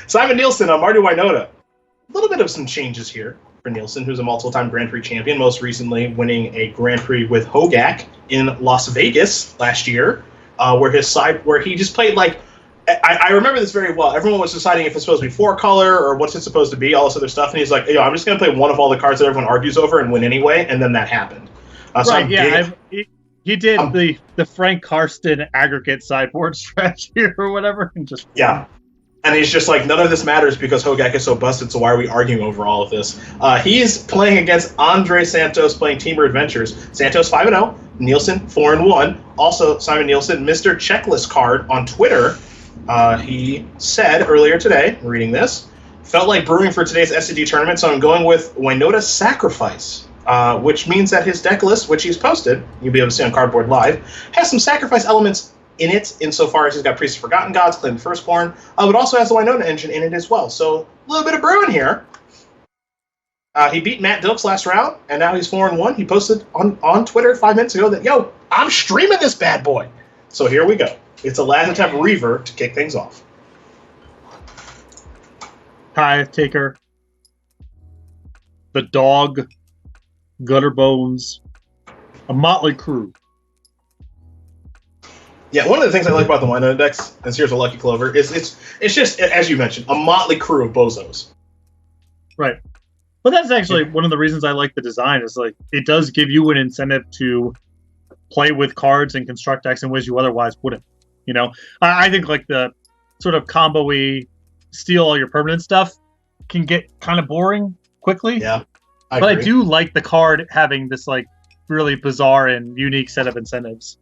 Simon Nielsen on Marty Wynota. A little bit of some changes here for Nielsen, who's a multiple-time Grand Prix champion, most recently winning a Grand Prix with Hogak in Las Vegas last year, where he just played like, I remember this very well. Everyone was deciding if it's supposed to be 4-color or what's it supposed to be, all this other stuff, and he's like, I'm just going to play one of all the cards that everyone argues over and win anyway, and then that happened. He did the Frank Karsten aggregate sideboard strategy or whatever, and just and he's just like, none of this matters because Hogak is so busted, so why are we arguing over all of this? He's playing against Andre Santos, playing Teamer Adventures. Santos 5-0, Nielsen 4-1. Also, Simon Nielsen, Mr. Checklist Card on Twitter. He said earlier today, reading this, felt like brewing for today's SCG tournament, so I'm going with Wynota Sacrifice, which means that his deck list, which he's posted, you'll be able to see on Cardboard Live, has some sacrifice elements in it, insofar as he's got Priest of Forgotten Gods, Claim Firstborn, but also has the Wynota engine in it as well. So a little bit of brewing here. He beat Matt Dilks last round, and now he's 4-1. He posted on Twitter 5 minutes ago that, I'm streaming this bad boy. So here we go. It's a last attempt Reaver to kick things off. Tithe Taker, the Dog, Gutter Bones, a motley crew. Yeah, one of the things I like about the Wynota decks, and here's a Lucky Clover, is it's just, as you mentioned, a motley crew of bozos. Right. But that's actually one of the reasons I like the design, is like it does give you an incentive to play with cards and construct decks in ways you otherwise wouldn't. I think like the sort of combo-y steal all your permanent stuff can get kind of boring quickly. Yeah. But I do like the card having this like really bizarre and unique set of incentives.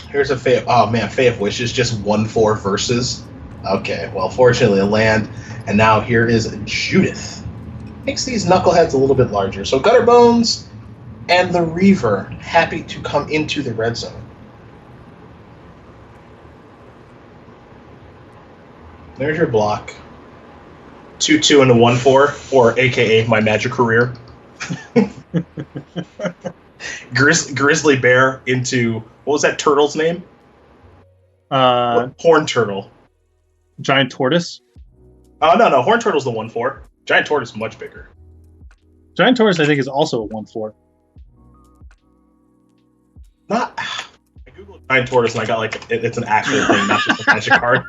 Here's a Fae. Oh man, Fae of Wishes, just 1/4 versus. Okay, well, fortunately a land, and now here is Judith. Makes these knuckleheads a little bit larger. So Gutter Bones and the Reaver happy to come into the red zone. There's your block. 2/2 and a 1/4, or AKA my magic career. Grizzly Bear into, what was that turtle's name? Horn Turtle. Giant Tortoise? Oh, no. Horn Turtle's the 1/4. Giant Tortoise is much bigger. Giant Tortoise, I think, is also a 1/4. I googled Giant Tortoise and I got like, it's an actual thing, not just a magic card.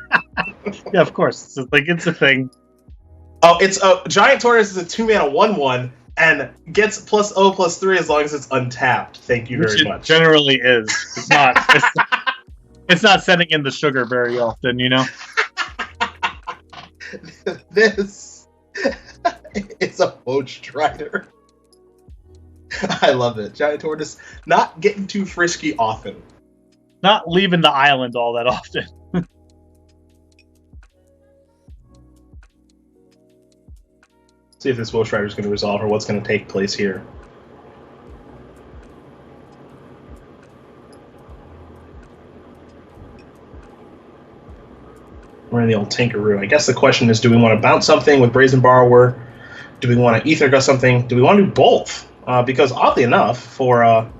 Yeah, of course. It's a thing. Oh, it's a Giant Tortoise is a 2-mana 1/1 and gets +0/+3 as long as it's untapped. Thank you very much. It generally is. It's not. It's not sending in the sugar very often, This is a Poach Strider. I love it. Giant Tortoise not getting too frisky often. Not leaving the island all that often. See if this Poach Strider is going to resolve or what's going to take place here. We're in the old Tinkeroo. I guess the question is, do we want to bounce something with Brazen Borrower? Do we want to Ether Gust something? Do we want to do both? Because oddly enough, for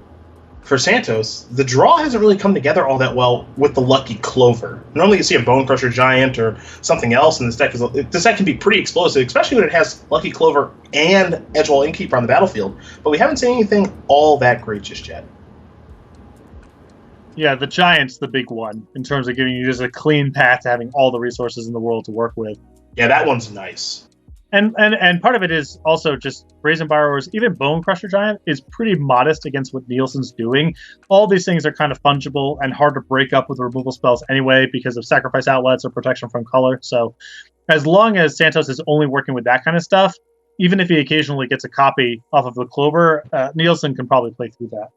Santos, the draw hasn't really come together all that well with the Lucky Clover. Normally you see a Bone Crusher Giant or something else, and this deck can be pretty explosive, especially when it has Lucky Clover and Edgewall Innkeeper on the battlefield. But we haven't seen anything all that great just yet. Yeah, the Giant's the big one in terms of giving you just a clean path to having all the resources in the world to work with. Yeah, that one's nice. And part of it is also just Brazen Borrowers, even Bone Crusher Giant is pretty modest against what Nielsen's doing. All these things are kind of fungible and hard to break up with removal spells anyway because of sacrifice outlets or protection from color. So as long as Santos is only working with that kind of stuff, even if he occasionally gets a copy off of the Clover, Nielsen can probably play through that.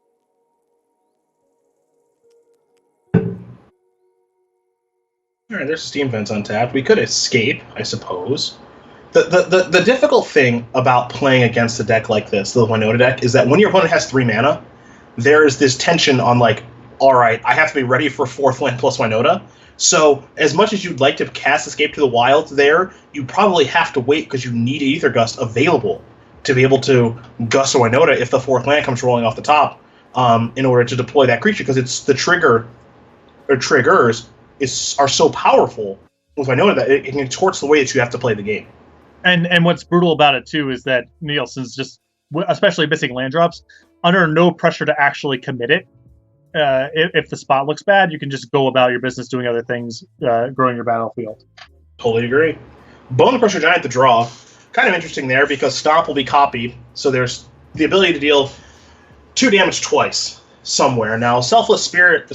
All right, there's Steam Vents untapped. We could escape, I suppose. The difficult thing about playing against a deck like this, the Wynota deck, is that when your opponent has 3 mana, there is this tension on like, all right, I have to be ready for 4th land plus Wynota. So as much as you'd like to cast Escape to the Wilds there, you probably have to wait because you need Aether Gust available to be able to Gust a Wynota if the 4th land comes rolling off the top in order to deploy that creature, because it's the trigger or triggers are so powerful with Winota that it contorts the way that you have to play the game. And what's brutal about it too is that Nielsen's just, especially missing land drops, under no pressure to actually commit it. If the spot looks bad, you can just go about your business doing other things, growing your battlefield. Totally agree. Bone Crusher Giant to draw. Kind of interesting there because Stomp will be copied, so there's the ability to deal 2 damage twice somewhere. Now, Selfless Savior,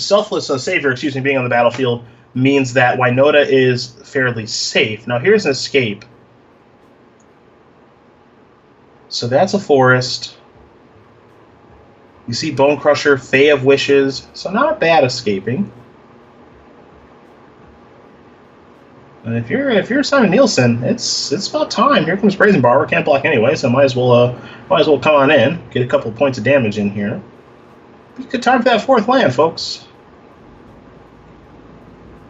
being on the battlefield means that Winota is fairly safe. Now, here's an escape. So that's a forest. You see Bone Crusher, Fae of Wishes, so not bad escaping. And if you're Simon Nielsen, it's about time. Here comes Brazen Borrower, can't block anyway, so might as well come on in, get a couple of points of damage in here. Good time for that 4th land, folks.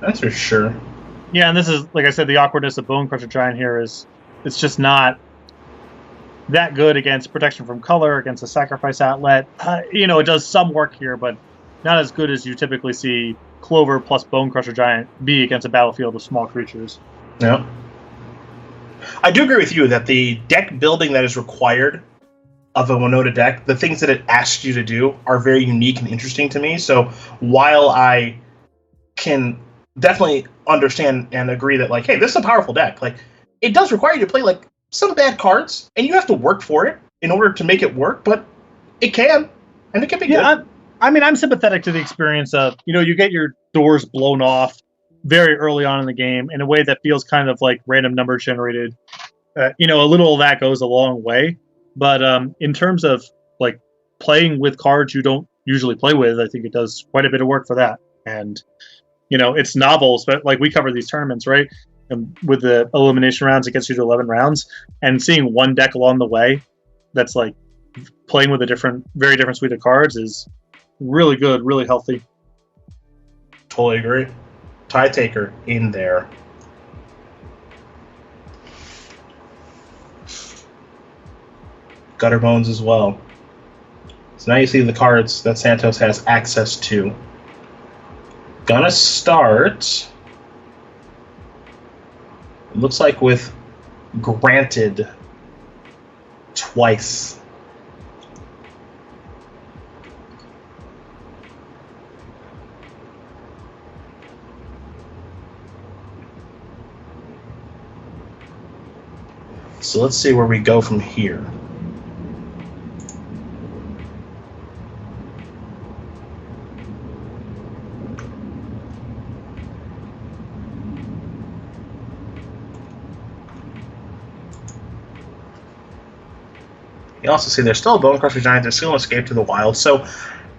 That's for sure. Yeah, and this is, like I said, the awkwardness of Bone Crusher Giant here is it's just not that good against protection from color, against a sacrifice outlet. It does some work here, but not as good as you typically see Clover plus Bone Crusher Giant be against a battlefield of small creatures. Yeah. I do agree with you that the deck building that is required of a Winota deck, the things that it asks you to do, are very unique and interesting to me. So while I can definitely understand and agree that, like, hey, this is a powerful deck, like, it does require you to play, like, some bad cards, and you have to work for it in order to make it work, but it can, and it can be good. I'm sympathetic to the experience of, you get your doors blown off very early on in the game in a way that feels kind of like random number generated. A little of that goes a long way, but in terms of, like, playing with cards you don't usually play with, I think it does quite a bit of work for that. And, it's novel, but, like, we cover these tournaments, right? And with the elimination rounds, it gets you to 11 rounds, and seeing one deck along the way that's, like, playing with a very different suite of cards is really good, really healthy. Totally agree. Tie Taker in there. Gutter Bones as well. So now you see the cards that Santos has access to. Gonna start, it looks like, with Granted twice. So let's see where we go from here. You also see there's still a Bone Crusher Giant, there's still an Escape to the Wild. So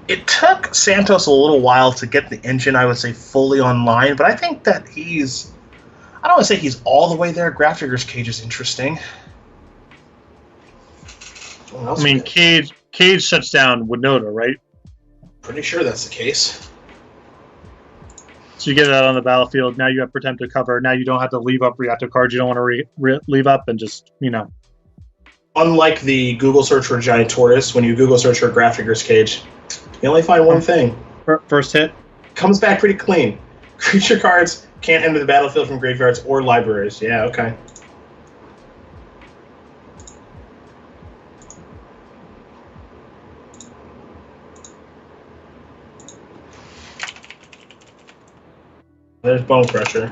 it took Santos a little while to get the engine, I would say, fully online, but I think that I don't want to say he's all the way there. Grafdigger's Cage is interesting. I mean, Cage shuts down Winota, right? Pretty sure that's the case. So you get that on the battlefield. Now you have Pretend to cover. Now you don't have to leave up reactive cards you don't want to leave up, and just, Unlike the Google search for Giant Tortoise, when you Google search for Grafdigger's Cage, you only find one thing. First hit. Comes back pretty clean. Creature cards can't enter the battlefield from graveyards or libraries. Yeah, okay. There's Bone Crusher.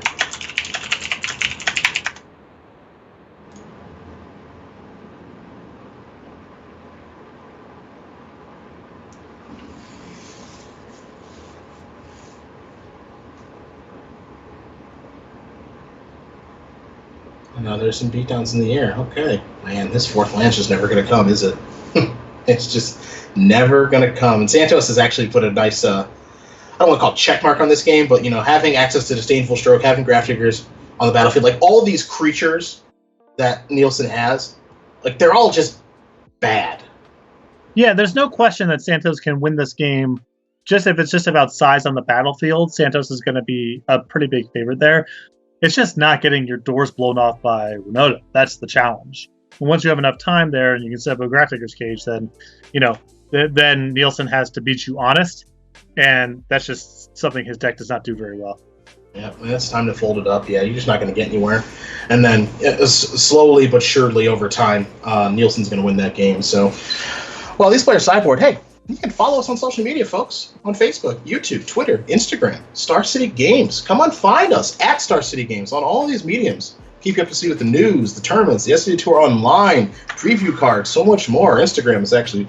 No, there's some beatdowns in the air. Okay. Man, this 4th land's just never going to come, is it? It's just never going to come. And Santos has actually put a nice, I don't want to call it check mark on this game, but, having access to Disdainful Stroke, having Grafdiggers on the battlefield, like, all these creatures that Nielsen has, like, they're all just bad. Yeah, there's no question that Santos can win this game. Just if it's just about size on the battlefield, Santos is going to be a pretty big favorite there. It's just not getting your doors blown off by Winota. That's the challenge. And once you have enough time there and you can set up a Grafdigger's Cage, then, then Nielsen has to beat you honest. and that's just something his deck does not do very well. Yeah, it's time to fold it up. Yeah, you're just not going to get anywhere. And then slowly but surely over time, Nielsen's going to win that game. So, well, these players sideboard. Hey, you can follow us on social media, folks. On Facebook, YouTube, Twitter, Instagram, Star City Games. Come on, find us at Star City Games on all these mediums. Keep you up to speed with the news, the tournaments, the SCG Tour online, preview cards, so much more. Instagram is actually,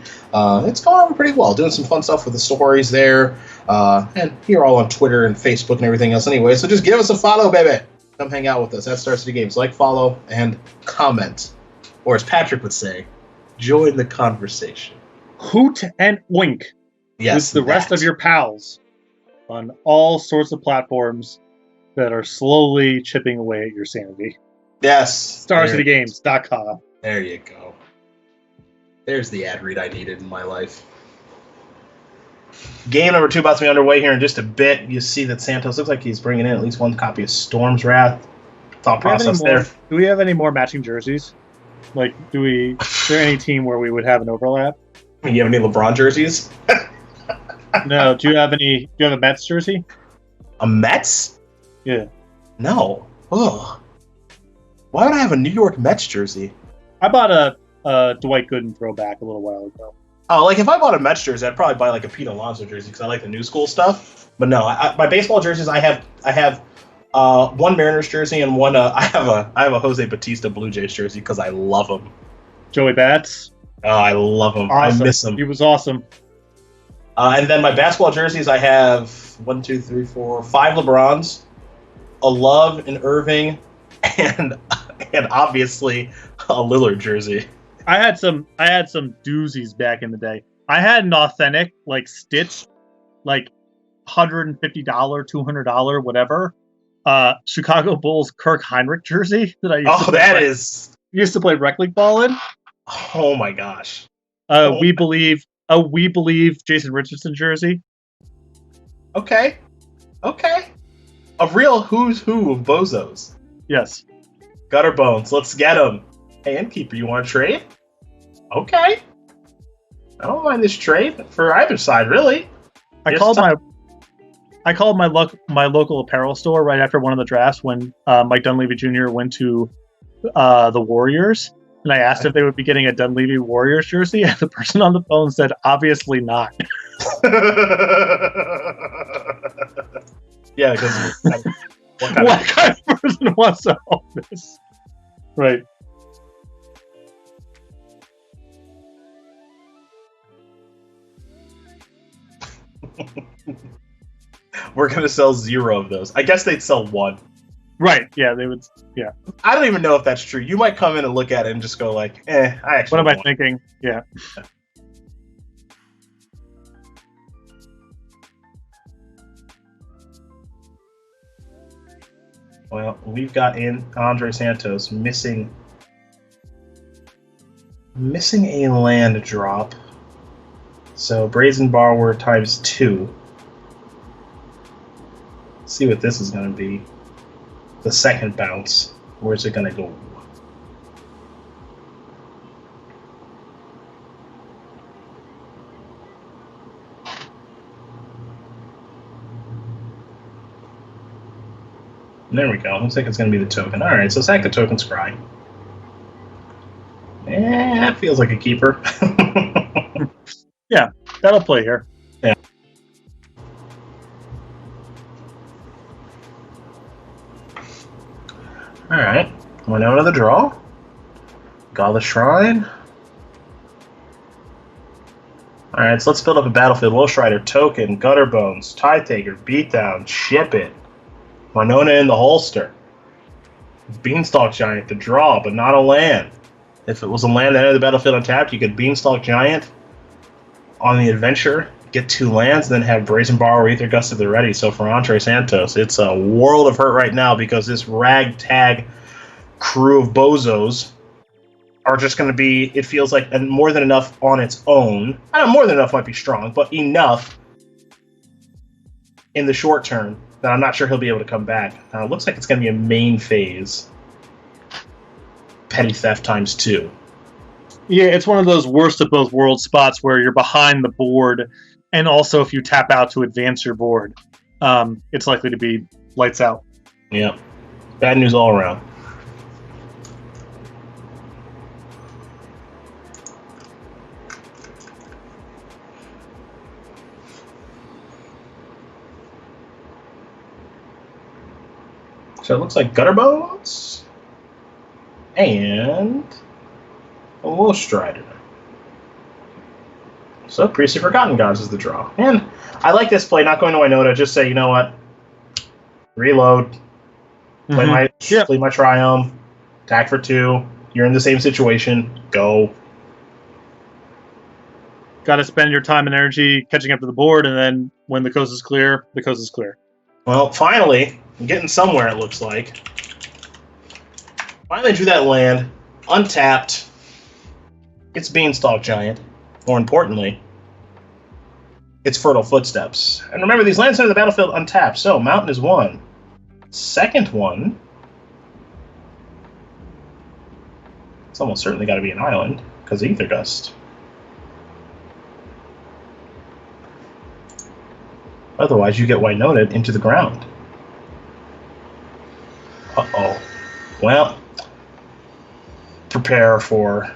it's going on pretty well. Doing some fun stuff with the stories there. And you're all on Twitter and Facebook and everything else anyway. So just give us a follow, baby. Come hang out with us at Star City Games. Like, follow, and comment. Or as Patrick would say, join the conversation. Hoot and wink. Yes, with the rest of your pals on all sorts of platforms that are slowly chipping away at your sanity. Yes. StarCityGames.com. There you go. There's the ad read I needed in my life. Game number 2 about to be underway here in just a bit. You see that Santos looks like he's bringing in at least one copy of Storm's Wrath. Thought process there. Do we have any more matching jerseys? Like, is there any team where we would have an overlap? You have any LeBron jerseys? No. Do you have a Mets jersey? A Mets? Yeah. No. Ugh. Why would I have a New York Mets jersey? I bought a Dwight Gooden throwback a little while ago. Oh, like if I bought a Mets jersey, I'd probably buy like a Pete Alonso jersey because I like the new school stuff. But no, my baseball jerseys, I have one Mariners jersey and one. I have a Jose Bautista Blue Jays jersey because I love him. Joey Bats. Oh, I love him. Awesome. I miss him. He was awesome. And then my basketball jerseys, I have 5 LeBrons, a Love, an Irving, and obviously a Lillard jersey. I had some doozies back in the day. I had an authentic, like stitched, like $150, $200, whatever, Chicago Bulls Kirk Heinrich jersey that I used to play rec league ball in. Oh my gosh. We believe Jason Richardson jersey. Okay. A real who's who of bozos. Yes. Gutter Bones, let's get him. Hey, Innkeeper, you want to trade? Okay. I don't mind this trade for either side, really. I called my local apparel store right after one of the drafts when Mike Dunleavy Jr. went to the Warriors, and I asked if they would be getting a Dunleavy Warriors jersey, and the person on the phone said, "Obviously not." Yeah, because what kind of person wants to own this? Right. We're going to sell 0 of those. I guess they'd sell 1. Right, yeah, they would, yeah. I don't even know if that's true. You might come in and look at it and just go like, I actually What am I thinking? Yeah. Well, we've got in Andre Santos missing a land drop. So Brazen Borrower times 2. Let's see what this is going to be. The second bounce. Where's it going to go? There we go. Looks like it's going to be the token. All right, so sack the token scry. That feels like a keeper. Yeah, that'll play here. Yeah. All right. Went out of the draw. Got the shrine. All right, so let's build up a battlefield. Wolf Strider, token, Gutter Bones, Tide Taker, Beatdown, Ship It. Winona in the holster. Beanstalk Giant to draw, but not a land. If it was a land that entered the battlefield untapped, you could Beanstalk Giant on the adventure, get 2 lands, and then have Brazen Borrower, Ether Gust at the ready. So for Andre Santos, it's a world of hurt right now because this ragtag crew of bozos are just going to be, it feels like, more than enough on its own. I know more than enough might be strong, but enough in the short term that I'm not sure he'll be able to come back. It looks like it's going to be a main phase. Petty Theft times 2. Yeah, it's one of those worst of both worlds spots where you're behind the board And also, if you tap out to advance your board, it's likely to be lights out. Yeah. Bad news all around. So it looks like Gutter Bones and a Wolf Strider. So Priest of Forgotten Gods is the draw. And I like this play, not going to Winota, just say, you know what? Reload. Play my Triumph. Attack for 2. You're in the same situation. Go. Got to spend your time and energy catching up to the board, and then when the coast is clear, the coast is clear. Well, finally, I'm getting somewhere, it looks like. Finally drew that land. Untapped. It's Beanstalk Giant. More importantly, it's Fertile Footsteps. And remember, these lands enter the battlefield untapped. So, Mountain is 1. Second one, it's almost certainly got to be an island, because Aether Gust. Otherwise, you get Winota into the ground. Uh-oh. Well, prepare for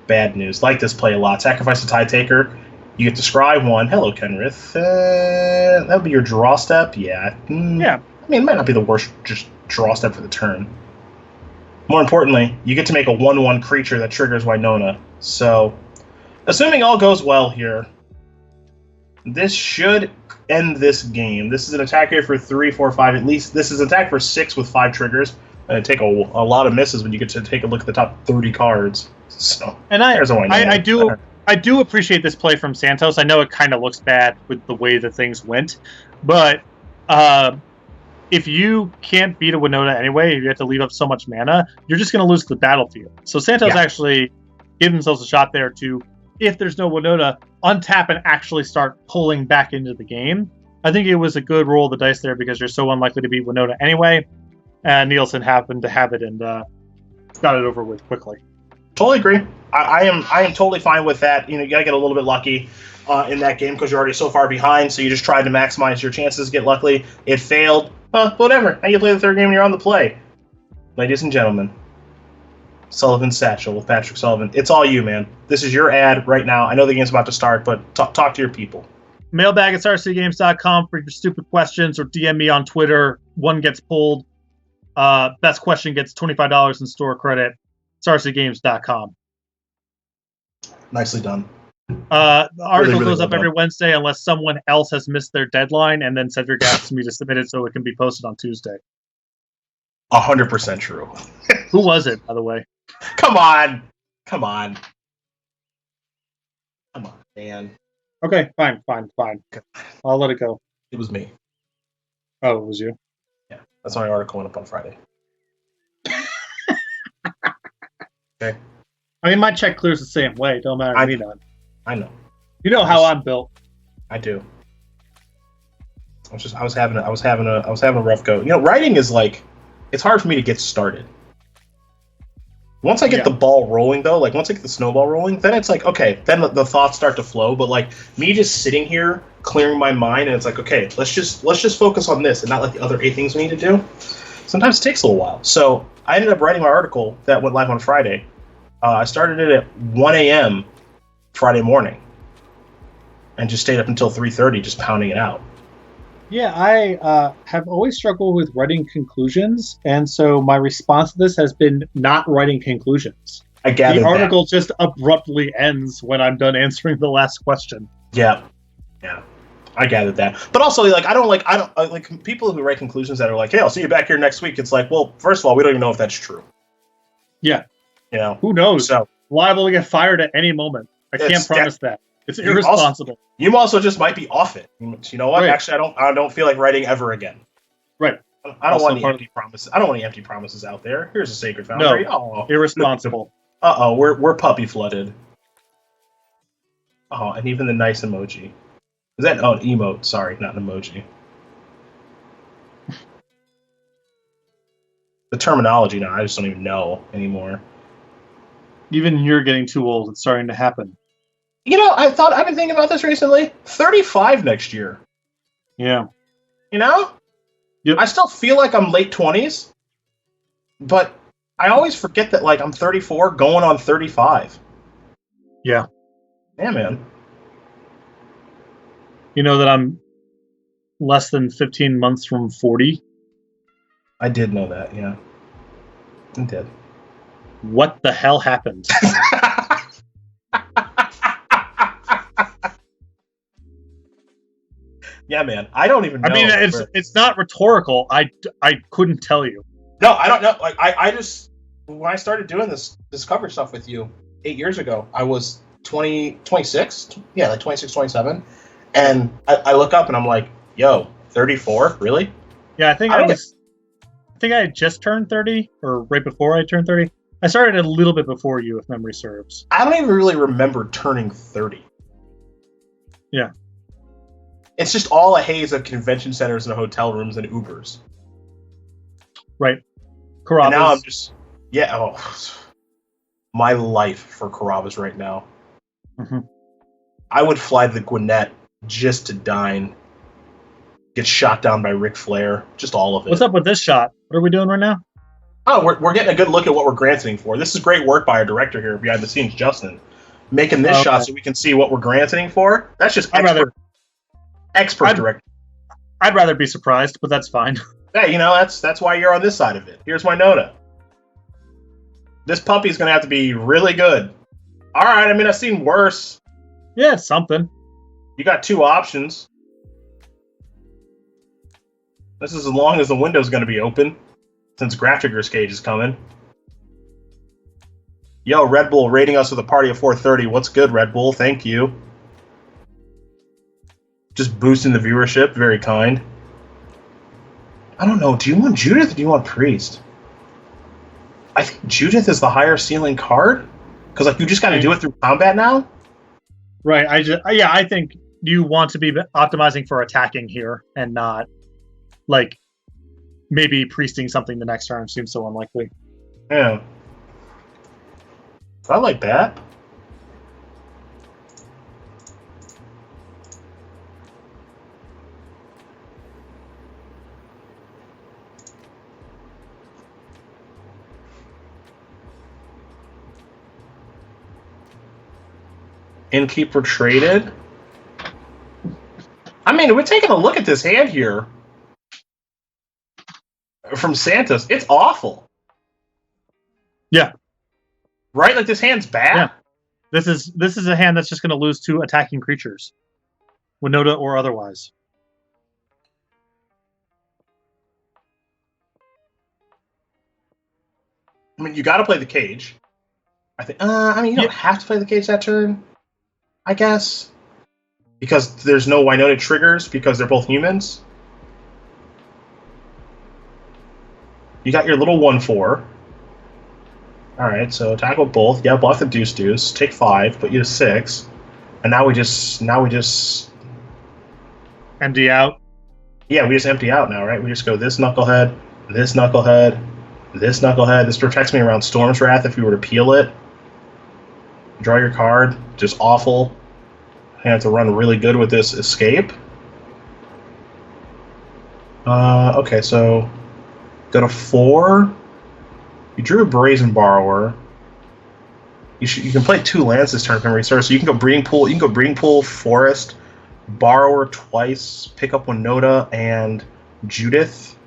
bad news. Like this play a lot. Sacrifice a Tide Taker. You get to scry 1. Hello, Kenrith. That would be your draw step? Yeah. Yeah. I mean, it might not be the worst just draw step for the turn. More importantly, you get to make a 1/1 creature that triggers Winota. So, assuming all goes well here, this should end this game. This is an attack here for 3, 4, 5. At least this is an attack for 6 with 5 triggers. And it take a lot of misses when you get to take a look at the top 30 cards. So, and I do appreciate this play from Santos. I know it kind of looks bad with the way that things went, but if you can't beat a Winota anyway, you have to leave up so much mana, you're just going to lose the battlefield. So Santos actually gave themselves a shot there to, if there's no Winota, untap and actually start pulling back into the game. I think it was a good roll of the dice there because you're so unlikely to beat Winota anyway. And Nielsen happened to have it and got it over with quickly. Totally agree. I am totally fine with that. You know, you gotta get a little bit lucky in that game because you're already so far behind. So you just tried to maximize your chances, get lucky. It failed. Whatever. Now you play the third game and you're on the play. Ladies and gentlemen, Sullivan's Satchel with Patrick Sullivan. It's all you, man. This is your ad right now. I know the game's about to start, but talk to your people. Mailbag at StarCityGames.com for your stupid questions, or DM me on Twitter. One gets pulled. Best question gets $25 in store credit. StarCityGames.com. Nicely done. The article really goes well up every Wednesday unless someone else has missed their deadline, and then Cedric asks me to submit it so it can be posted on Tuesday. 100% true. Who was it, by the way? Come on, man. Okay, fine. I'll let it go. It was me. Oh, it was you? Yeah, that's my article went up on Friday. Okay. I mean, my check clears the same way. Don't matter to me none. I know. You know how I'm built. I do. I was having a rough go. You know, writing is like, it's hard for me to get started. Once I get the ball rolling, though, like once I get the snowball rolling, then it's like, okay, then the thoughts start to flow. But like me just sitting here, clearing my mind, and it's like, okay, let's just focus on this and not like the other 8 things we need to do. Sometimes it takes a little while. So I ended up writing my article that went live on Friday. I started it at 1 a.m. Friday morning, and just stayed up until 3:30, just pounding it out. Yeah, I have always struggled with writing conclusions, and so my response to this has been not writing conclusions. I gathered the article just abruptly ends when I'm done answering the last question. Yeah, I gathered that. But also, like, I don't like people who write conclusions that are like, "Hey, I'll see you back here next week." It's like, well, first of all, we don't even know if that's true. Yeah, you know, who knows? So liable to get fired at any moment. I can't promise that. It's irresponsible. You also just might be off it. You know what? Right. Actually, I don't feel like writing ever again. Right. I don't want any empty promises. I don't want any empty promises out there. Here's a sacred foundry. No, irresponsible. We're puppy flooded. Oh, and even the nice emoji. Is that an emote? Sorry, not an emoji. The terminology now, I just don't even know anymore. Even you're getting too old. It's starting to happen. I've been thinking about this recently. 35 next year. Yeah. Yep. I still feel like I'm late 20s, but I always forget that I'm 34 going on 35. Yeah. Yeah, man. You know that I'm less than 15 months from 40? I did know that, yeah. I did. What the hell happened? Yeah, man. I don't even know. I mean, it's not rhetorical. I couldn't tell you. No, I don't know. I just, when I started doing this coverage stuff with you 8 years ago, I was 26. Yeah, 26, 27. And I look up and I'm like, yo, 34? Really? Yeah, I think I had just turned 30, or right before I turned 30. I started a little bit before you, if memory serves. I don't even really remember turning 30. Yeah. It's just all a haze of convention centers and hotel rooms and Ubers. Right. Carrabba's. And now I'm just, my life for Carrabba's right now. Mm-hmm. I would fly the Gwinnett just to dine, get shot down by Ric Flair, just all of it. What's up with this shot? What are we doing right now? Oh, we're getting a good look at what we're granting for. This is great work by our director here behind the scenes, Justin, making this shot so we can see what we're granting for. That's just expert director. I'd rather be surprised, but that's fine. Hey, that's why you're on this side of it. Here's my nota. This puppy's gonna have to be really good. All right, I mean, I've seen worse. Yeah, something. You got two options. This is as long as the window's gonna be open, since Graftrigger's cage is coming. Yo, Red Bull rating us with a party of 430. What's good, Red Bull? Thank you. Just boosting the viewership. Very kind. I don't know. Do you want Judith or do you want Priest? I think Judith is the higher ceiling card. Because you just got to do it through combat now? Right. I think you want to be optimizing for attacking here and not, maybe priesting something the next turn seems so unlikely. Yeah. I like that. Innkeeper traded. I mean, we're taking a look at this hand here from Santos. It's awful. Yeah. Right? This hand's bad. Yeah. This is a hand that's just going to lose to attacking creatures, Winota or otherwise. I mean, you got to play the cage. I think. You don't have to play the cage that turn, I guess, because there's no Winota triggers because they're both humans. You got your little 1/4. All right, so attack with both. Yeah, bluff the deuce. Take 5, put you to 6, and now we just empty out. Yeah, we just empty out now, right? We just go this knucklehead, this knucklehead, this knucklehead. This protects me around Storm's Wrath if we were to peel it. Draw your card. Just awful. I have to run really good with this escape. Okay, so go to 4. You drew a Brazen Borrower. You can play 2 lands this turn from resource. So you can go Breeding Pool. You can go Breeding Pool, Forest, Borrower twice, pick up Winota and Judith.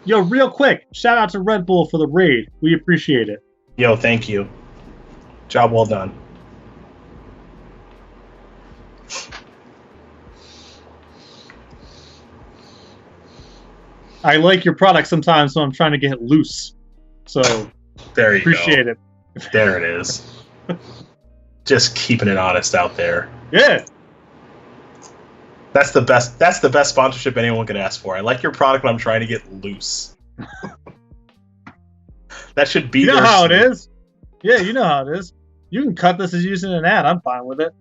Yo, real quick, shout out to Red Bull for the raid. We appreciate it. Yo, thank you. Job well done. I like your product sometimes, so I'm trying to get loose. So there you appreciate go. It. There it is. Just keeping it honest out there. Yeah. That's the best sponsorship anyone could ask for. I like your product, but I'm trying to get loose. That should be. You know how it is. Yeah, you know how it is. You can cut this as using an ad. I'm fine with it.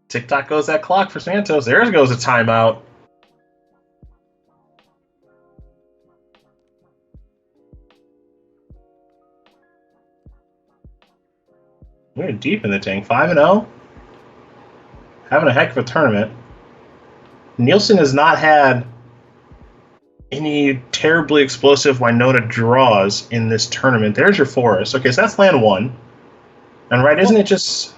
TikTok goes that clock for Santos. There goes a timeout. We're deep in the tank. 5-0. Having a heck of a tournament. Nielsen has not had any terribly explosive Winota draws in this tournament. There's your forest. Okay, so that's land 1. And right, isn't it just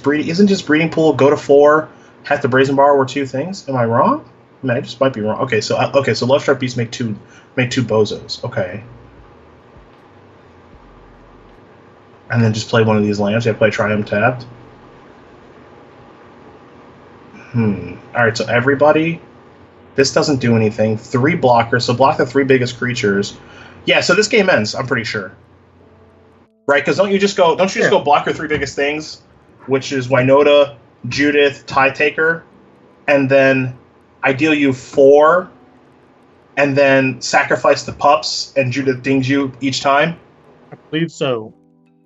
breeding? Isn't just breeding pool go to 4, have the brazen bar were 2 things? Am I wrong? I mean, I just might be wrong. Okay, so love strike beasts make two bozos. Okay. And then just play one of these lands. Yeah, play Triumph tapped. Alright, so everybody. This doesn't do anything. 3 blockers, so block the 3 biggest creatures. Yeah, so this game ends, I'm pretty sure. Right, because don't you just go block your 3 biggest things, which is Winota, Judith, Tie Taker, and then I deal you 4, and then sacrifice the pups, and Judith dings you each time? I believe so.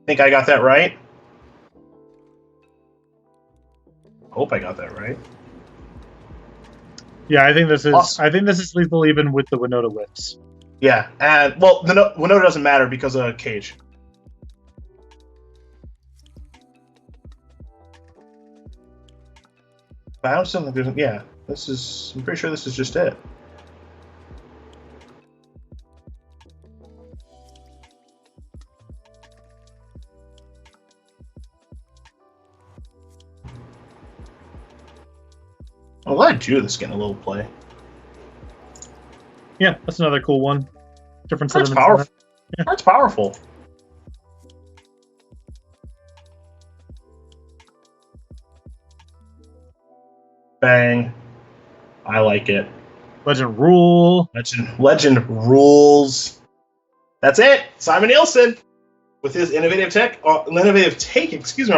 Think I got that right? Hope I got that right. Yeah, I think this is. Awesome. I think this is lethal even with the Winota whips. Yeah, and well, the Winota doesn't matter because of Cage. But I don't still think there's. Yeah, this is. I'm pretty sure this is just it. I'm glad Judith is getting a little play. Yeah, that's another cool one. Different That's sentiments. powerful. Yeah. That's powerful. Bang. I like it. Legend rule. Legend rules. That's it. Simon Nielsen with his innovative take. Excuse me.